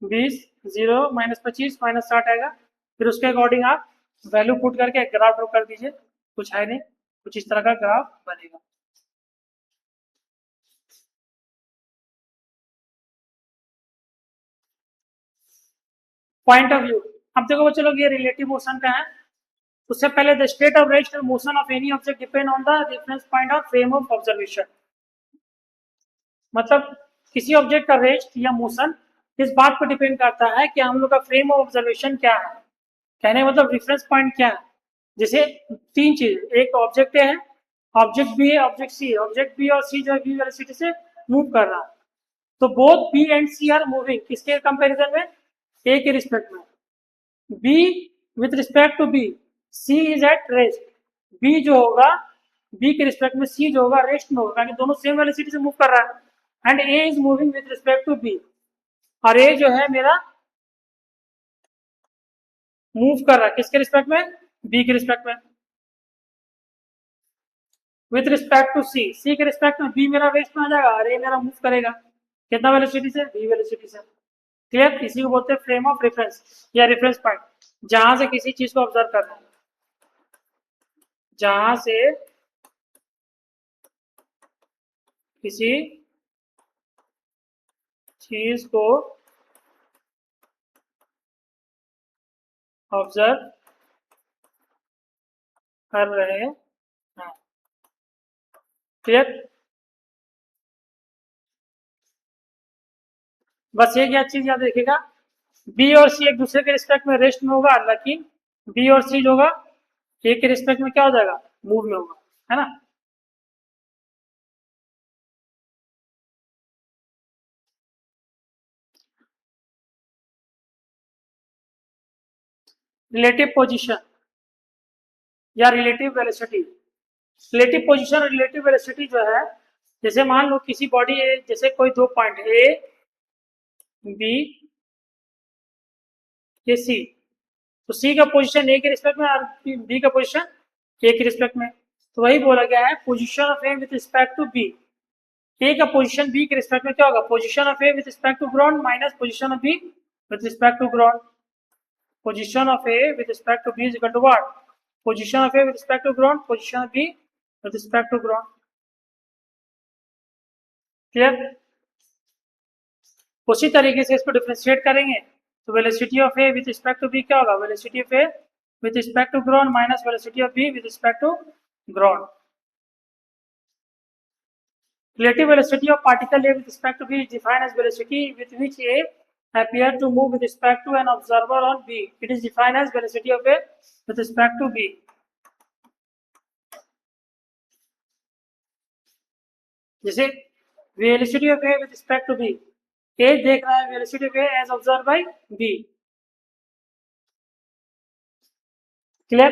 20 0 -25 -60 आएगा, फिर उसके अकॉर्डिंग आप वैल्यू पुट करके एक ग्राफ ड्रॉ कर दीजिए, कुछ है नहीं, कुछ इस तरह का ग्राफ बनेगा। पॉइंट ऑफ व्यू, अब देखो बच्चों लोग, ये रिलेटिव मोशन का है, उससे पहले द स्टेट ऑफ रेस्ट और motion of any object depend on the reference point of frame of observation, मतलब किसी ऑब्जेक्ट का रेस्ट या मोशन इस बात पर डिपेंड करता है कि हम लोग का फ्रेम ऑफ ऑब्जर्वेशन क्या है, कहने का मतलब रेफरेंस पॉइंट क्या है। जैसे तीन चीज, एक ऑब्जेक्ट है, ऑब्जेक्ट बी है, ऑब्जेक्ट सी है, ऑब्जेक्ट बी और सी जो है बी वेलोसिटी से मूव कर रहा है, तो both B and C are moving, किसके कंपैरिजन में, ए के रिस्पेक्ट में, B with respect to B, C is at rest, B जो होगा बी के रिस्पेक्ट में, सी जो होगा रेस्ट में होगा, दोनों सेम वेलोसिटी से मूव कर रहा है, and A is moving with respect to B, और ए जो है मेरा मूव कर रहा है किसके रिस्पेक्ट में, बी के रिस्पेक्ट में, विथ रिस्पेक्ट टू सी, सी के रिस्पेक्ट में बी मेरा रेस्ट में आ जाएगा और ए मेरा मूव करेगा कितना वेलोसिटी से, बी वेलोसिटी से। क्लियर, इसी को बोलते हैं फ्रेम ऑफ रेफरेंस या रेफरेंस पॉइंट, जहां से किसी चीज को ऑब्जर्व करना है, जहां से किसी चीज को ऑब्जर्व कर रहे हैं। क्लियर, बस एक याद चीज याद रखिएगा, बी और सी एक दूसरे के रिस्पेक्ट में रेस्ट में होगा, लेकिन बी और सी जो होगा ए के रिस्पेक्ट में क्या हो जाएगा, मूव में होगा, है ना। रिलेटिव पोजीशन या रिलेटिव वेलोसिटी, रिलेटिव पोजीशन और रिलेटिव वेलोसिटी जो है, जैसे मान लो किसी बॉडी, जैसे कोई दो पॉइंट ए बी ये सी, तो सी का पोजीशन ए के रिस्पेक्ट में और बी का पोजीशन ए के रिस्पेक्ट में, तो वही बोला गया है position of A with respect to B. A का पोजीशन बी के रिस्पेक्ट में क्या होगा, position of A with respect to ground minus position of B with respect to ground. Position of A with respect to B is equal to what, position of A with respect to ground position of B with respect to ground. Clear. उसी तरीके से इसको डिफरेंशिएट करेंगे तो velocity of A with respect to B क्या होगा, velocity of A with respect to ground minus velocity of B with respect to ground. Relative velocity of particle A with respect to B is defined as velocity with which A appears to move with respect to an observer on B. It is defined as velocity of A with respect to B. जैसे velocity of A with respect to B, A देख रहा है velocity of A as observed by B. Clear?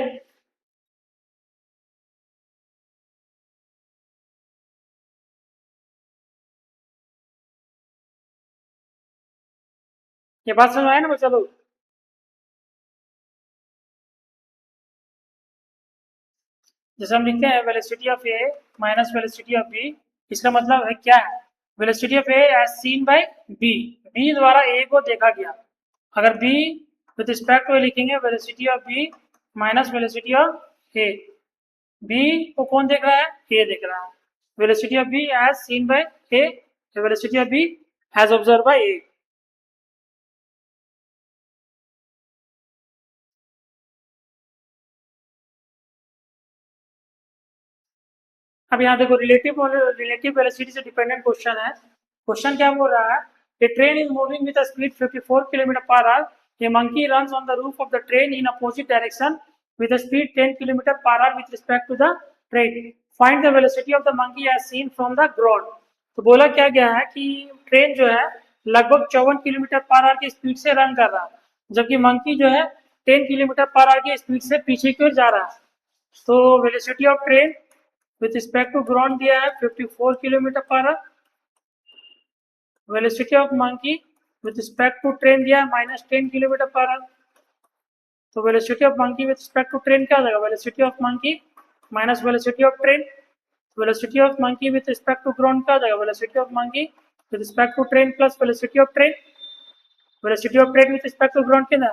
ये बात समझ आया ना बच्चा लोग। जैसे हम लिखते हैं velocity of A minus velocity of B, इसका मतलब है क्या है, velocity of A as seen by B, B द्वारा ए को देखा गया। अगर बी विथ रिस्पेक्ट टू लिखेंगे velocity of B minus velocity of A, B को कौन देख रहा है, ए देख रहा है। Velocity of B as seen by A, velocity of B as observe by A. अब यहाँ देखो रिलेटिव वेलोसिटी से डिपेंडेंट क्वेश्चन है। क्वेश्चन क्या बोल रहा है, the train is moving with a speed 54 kilometre per hour, a monkey runs on the roof of the train in opposite direction with a speed 10 kilometre per hour with respect to the train, find the velocity of the monkey as seen from the ground. तो बोला क्या गया है कि ट्रेन जो है लगभग 54 किलोमीटर पर आवर की स्पीड से रन कर रहा है, जबकि मंकी जो है 10 किलोमीटर पर आवर की स्पीड से पीछे की ओर जा रहा है। तो velocity of train with respect to ground दिया है 54 kilometre per hour, velocity of monkey with respect to train दिया है -10 किलोमीटर पर आवर। तो velocity of monkey with respect to train क्या हो जाएगा, velocity of monkey minus velocity of train. Velocity of monkey with respect to ground क्या हो जाएगा, velocity of monkey with respect to train plus velocity of train. Velocity of train with respect to ground कितना,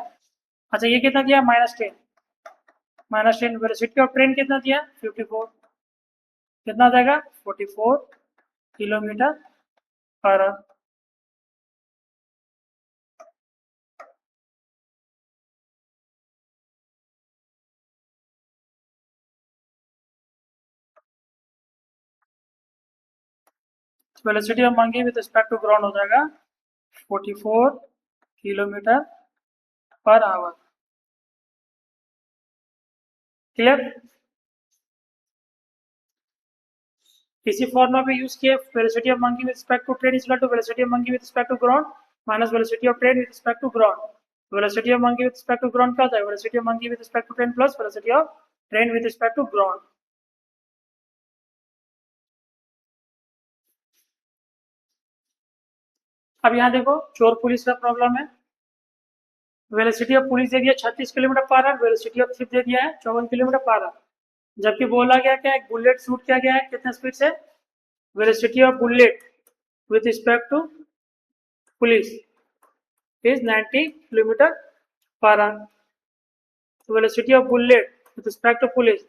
अच्छा ये कितना दिया -10, वेलोसिटी ऑफ ट्रेन कितना दिया 54, कितना जाएगा 44 kilometre per hour. Velocity of monkey with respect to ground हो जाएगा 44 किलोमीटर पर आवर। क्लियर। इसी फॉर्मूला पे यूज किए, velocity of monkey with respect to train is equal to velocity of monkey with respect to ground minus velocity of train with respect to ground. Velocity of monkey with respect to ground क्या होता है, velocity of monkey with respect to train plus velocity of train with respect to ground. अब यहाँ देखो चोर पुलिस का प्रॉब्लम है, वेलोसिटी ऑफ पुलिस दे दिया 36 kilometre per hour, velocity of thief दे दिया है 54 किलोमीटर पर आवर, जबकि बोला गया क्या एक बुलेट शूट किया गया है कितने स्पीड से, velocity of bullet with respect to police is 90 kilometre per hour. तो velocity of bullet with respect to police,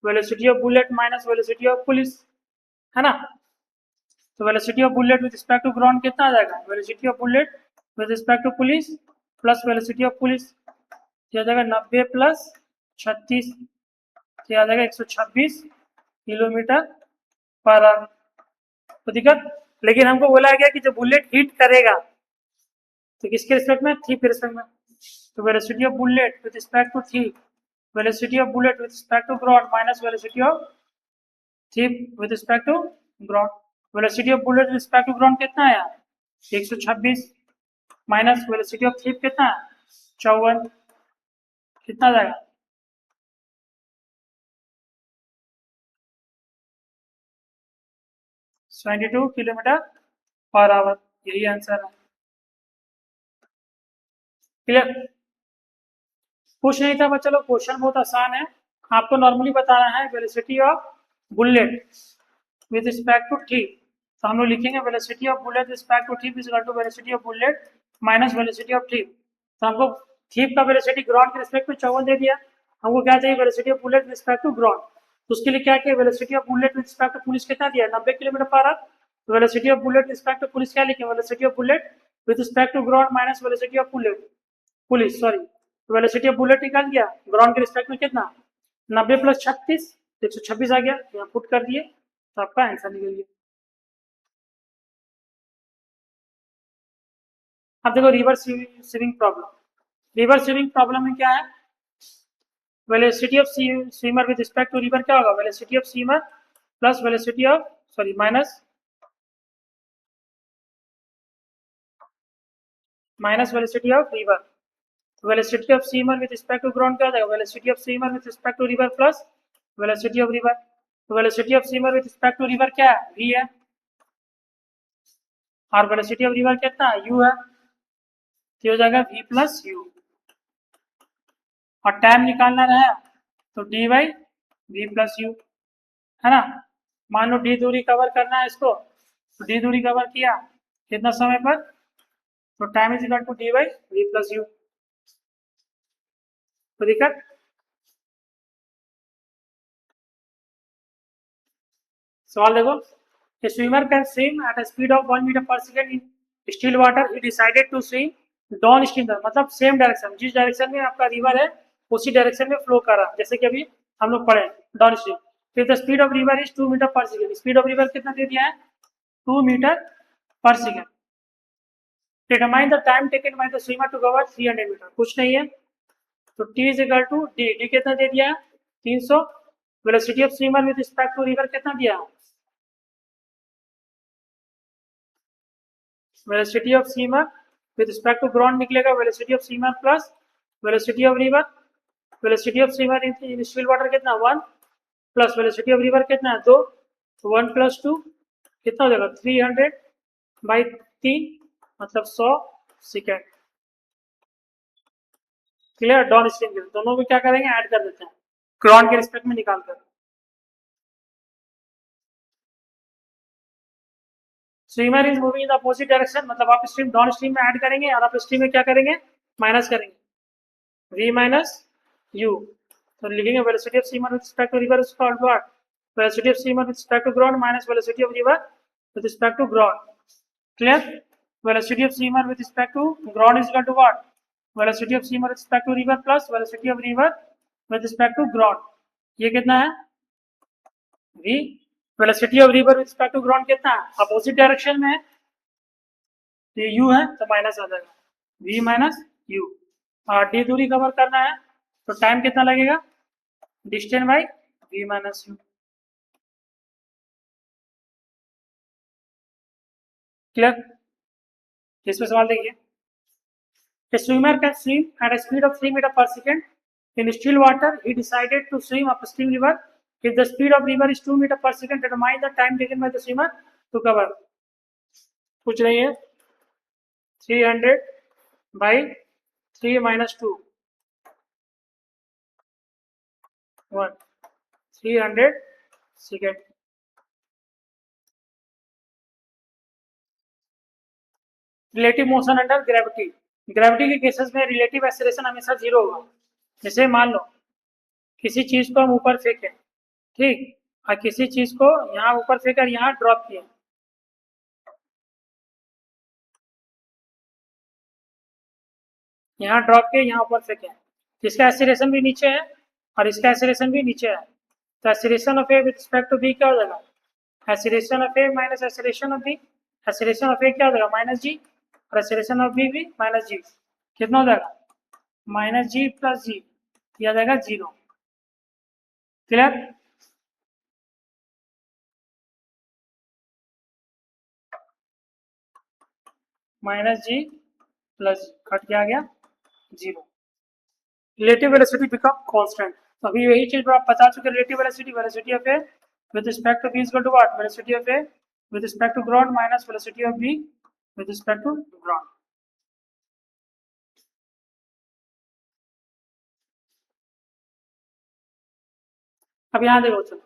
velocity of bullet minus velocity of police है ना। तो velocity of bullet with respect to ground कितना आ जाएगा, velocity of bullet with respect to police plus velocity of police, आ जाएगा 90 प्लस 36, आ जाएगा 126 किलोमीटर पर आवर। तो दिक्कत, लेकिन हमको बोला गया कि जब बुलेट हिट करेगा तो किसके रिस्पेक्ट में, थी के रिस्पेक्ट में। तो velocity of bullet with respect to thief, velocity of bullet with respect to ground minus velocity of thief with respect to ground. Velocity of bullet with respect to ground कितना है 126 माइनस वेलोसिटी ऑफ थी कितना 54, कितना जाएगा 72 किलोमीटर पर आवर, यही आंसर है। क्लियर। कुछ नहीं था बच्चा लोग, क्वेश्चन बहुत आसान है। आपको नॉर्मली बताना है velocity of bullet with respect to T. तो हम लोग लिखेंगे velocity of bullet respect to T is equal to velocity of bullet minus velocity of T. तो हमको थीप का वेलोसिटी ग्राउंड के रिस्पेक्ट में 54 दे दिया, हमको क्या चाहिए velocity of bullet respect to ground. तो उसके लिए क्या किया, velocity of bullet respect to police कितना दिया 90 किलोमीटर पर आवर। तो velocity of bullet respect to police क्या लिखे, velocity of bullet with respect to ground minus velocity of bullet police sorry. तो वेलोसिटी ऑफ बुलेट निकाल दिया, ग्राउंड के रिस्पेक्ट में कितना 90 प्लस 36 126 आ गया, यहाँ पुट कर दिए तो आपका आंसर निकल गया। अब देखो reverse swimming problem. Reverse swimming problem में क्या है, velocity of swimmer with respect to river क्या होगा, velocity of swimmer plus velocity of sorry minus velocity of river. Velocity of swimmer with respect to ground क्या हो जाएगा, velocity of swimmer with respect to river plus velocity of river. तो velocity of swimmer with respect to river क्या है, v है, और वेलोसिटी ऑफ रिवर कितना है, u है। तो हो जाएगा v प्लस यू। और टाइम निकालना रहा तो d by we plus u, है ना। मान लो डी दूरी कवर करना है इसको, तो डी दूरी कवर किया कितना समय पर, तो time is equal to D by we plus U. तो दिक्कत, सवाल देखो, a swimmer can swim at a speed of 1 metre per second in still water, he decided to swim down stream, मतलब सेम डायरेक्शन, जिस डायरेक्शन में आपका रिवर है उसी डायरेक्शन में फ्लो कर रहा है, जैसे कि अभी हम लोग पढ़े डाउन स्ट्रीम। फिर the speed of river is 2 metre per second, speed of river कितना दे दिया है 2 metre per second. Determine the time taken by the swimmer to cover 300 metre, कुछ नहीं है, तो T is equal to D, D कितना दे दिया है 300। Velocity of swimmer with respect to river कितना दिया, velocity of swimmer with respect to ground निकलेगा velocity of swimmer plus velocity of river. Velocity of swimmer in still water कितना 1 प्लस वेलोसिटी ऑफ रिवर कितना है 2, तो 1 प्लस 2 कितना हो जाएगा 300 बाई 3 मतलब 100 सेकेंड। क्लियर, डाउन स्ट्रीम के दोनों को क्या करेंगे ऐड कर देते हैं ग्राउंड के रिस्पेक्ट में निकाल कर। Swimmer is moving in the opposite direction, मतलब आप स्ट्रीम डाउन स्ट्रीम में ऐड करेंगे और आप स्ट्रीम में क्या करेंगे माइनस करेंगे, v माइनस u। तो लिखेंगे velocity of swimmer with respect to river is called what, velocity of swimmer with respect to ground minus velocity of river with respect to ground. Clear, velocity of swimmer with respect to ground is equal to what, velocity of swimmer with respect to river plus velocity of river with respect to ground. ये कितना है v, velocity of river with respect to ground कितना है अपोजिट डायरेक्शन में है, तो ये u है तो माइनस आ जाएगा v माइनस u। और डी दूरी कवर करना है तो टाइम कितना लगेगा distance by v minus you. Clear, इसमें सवाल देखिए, a swimmer can swim at a speed of 3 meter per second in still water, he decided to swim upstream river, if the speed of river is 2 meter per second, determine the time taken by the swimmer to cover। कुछ नहीं है 300 by 3 minus 2 1 300 second. Relative motion under gravity, gravity के केसेस में रिलेटिव एक्सेलरेशन हमेशा जीरो होगा। जैसे मान लो किसी चीज को हम ऊपर फेंकें, ठीक, और किसी चीज को यहाँ ऊपर फेंकर यहाँ ड्रॉप किए, यहाँ ड्रॉप के यहाँ ऊपर फेंके, इसका एक्सेलरेशन भी नीचे है और इसका एक्सेलरेशन भी नीचे है, तो acceleration of A with respect to B क्या हो जाएगा, acceleration of A minus acceleration of B, acceleration of A क्या हो जाएगा माइनस जी, और एक्सेलरेशन ऑफ बी भी माइनस जी, कितना हो जाएगा माइनस जी प्लस जी, यह आ जाएगा 0। क्लियर, माइनस जी प्लस कट के आ गया 0। रिलेटिव वेलोसिटी बिकम कांस्टेंट, तो अभी यही चीज आप बता चुके, relative velocity, velocity of A with respect to B is equal to what, velocity of A with respect to ground minus velocity of B with respect to ground. अब यहाँ देखो, चलो,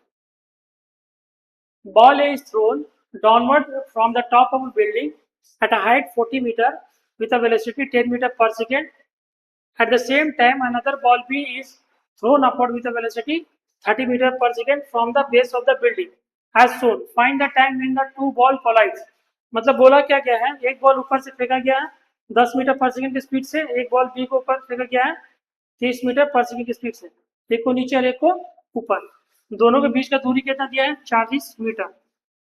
ball is thrown downward from the top of a building at a height 40 meter with a velocity 10 meter per second. At the same time, another ball B is thrown upward with a velocity 30 meter per second from the base of the building. As shown, find the time when the two ball collides. मतलब बोला क्या क्या है, एक बॉल ऊपर से फेंका गया है 10 मीटर पर सेकंड की स्पीड से, एक बॉल बी को ऊपर फेंका गया है 30 मीटर पर सेकंड की स्पीड से, एक को नीचे और एक को ऊपर। दोनों के बीच का दूरी कितना दिया है, 40 मीटर।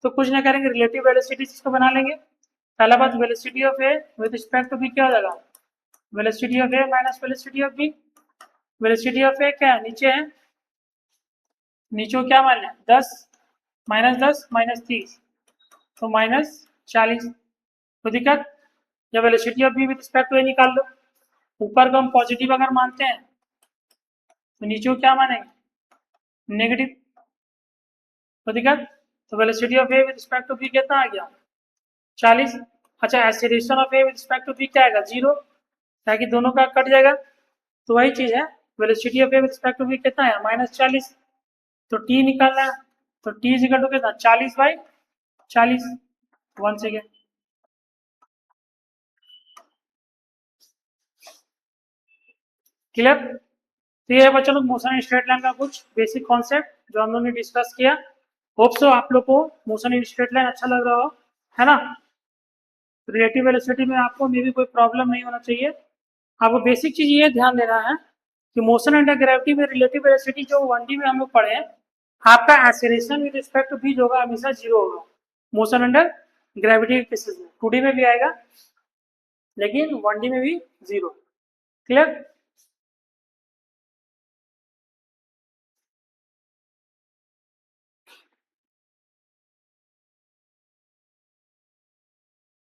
तो कुछ ना करेंगे, रिलेटिव वेलोसिटी इसको बना लेंगे। पहला बात, velocity of A with respect to B क्या हो जाएगा, velocity of A minus velocity of B. Velocity of A क्या है, नीचे है, नीचे को क्या मान लें 10 -10 -30, तो -40। तो दिक्कत, या velocity of B with respect to A निकाल लो। ऊपर को हम पॉजिटिव अगर मानते हैं तो नीचे को क्या मानेंगे, नेगेटिव। तो दिक्कत, तो velocity of A with respect to B कितना आ गया, 40। अच्छा, acceleration of A with respect to B क्या आएगा, 0, ताकि दोनों का कट जाएगा। तो वही चीज़ है, velocity of A with respect to B कितना है, -40। तो टी निकालना है, तो टी इज इक्वल टू कितना, 40/40। 1 सेकेंड। क्लियर। तो ये है बच्चों लोग मोशन स्ट्रेट लाइन का कुछ बेसिक कॉन्सेप्ट जो हम लोगों ने डिस्कस किया। होप सो आप लोग को मोशन स्ट्रेट लाइन अच्छा लग रहा हो, है ना। रिलेटिव वेलोसिटी में आपको मे भी कोई प्रॉब्लम नहीं होना चाहिए। आपको बेसिक चीज़ ये ध्यान देना है कि मोशन अंडर ग्रेविटी में रिलेटिव वेलोसिटी जो 1D में हम लोग पढ़े हैं, आपका acceleration with respect to B जो होगा हमेशा 0 होगा मोशन अंडर ग्रेविटी के केसेस में। 2D में भी आएगा लेकिन 1D में भी 0। क्लियर।